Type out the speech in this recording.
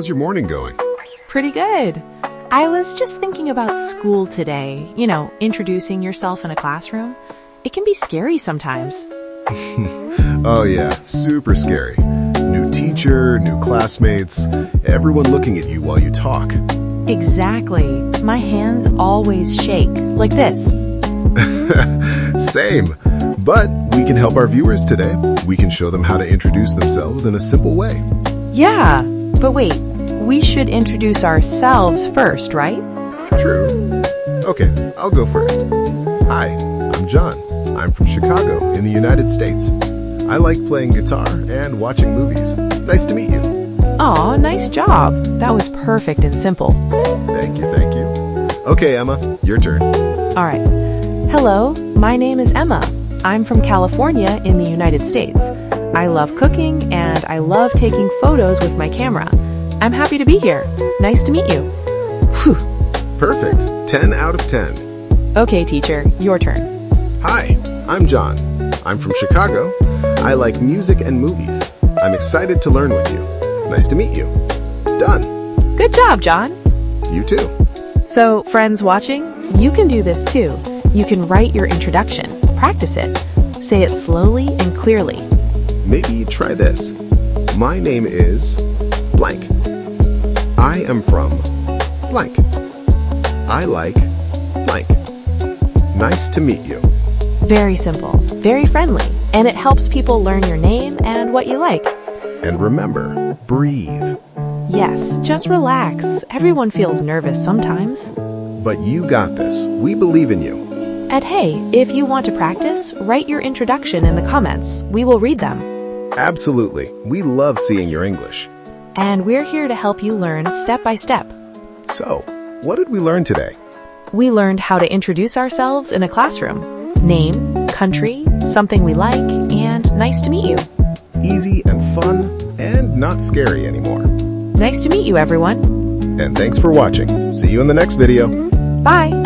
how's your morning going? Pretty good. I was just thinking about school today. Introducing yourself in a classroom. It can be scary sometimes. Oh yeah, super scary. New teacher, new classmates, everyone looking at you while you talk. Exactly. My hands always shake, like this. Same. But we can help our viewers today. We can show them how to introduce themselves in a simple way. Yeah, but wait, we should introduce ourselves first, right? True. Okay, I'll go first. Hi, I'm John. I'm from Chicago in the United States. I like playing guitar and watching movies. Nice to meet you. Aw, nice job. That was perfect and simple. Thank you, thank you. Okay, Emma, your turn. All right. Hello, my name is Emma. I'm from California in the United States. I love cooking and I love taking photos with my camera. I'm happy to be here. Nice to meet you. Phew. Perfect. 10 out of 10. Okay, teacher, your turn. Hi, I'm John. I'm from Chicago. I like music and movies. I'm excited to learn with you. Nice to meet you. Done. Good job, John. You too. So, friends watching, you can do this too. You can write your introduction. Practice it. Say it slowly and clearly. Maybe try this. My name is blank. I am from blank. I like blank. Nice to meet you. Very simple, very friendly, and it helps people learn your name and what you like. And remember, breathe. Yes, just relax. Everyone feels nervous sometimes. But you got this. We believe in you. And hey, if you want to practice, write your introduction in the comments. We will read them. Absolutely. We love seeing your English. And we're here to help you learn step by step. So, what did we learn today? We learned how to introduce ourselves in a classroom. Name, country, something we like, and nice to meet you. Easy and fun, and not scary anymore. Nice to meet you, everyone. And thanks for watching. See you in the next video. Bye.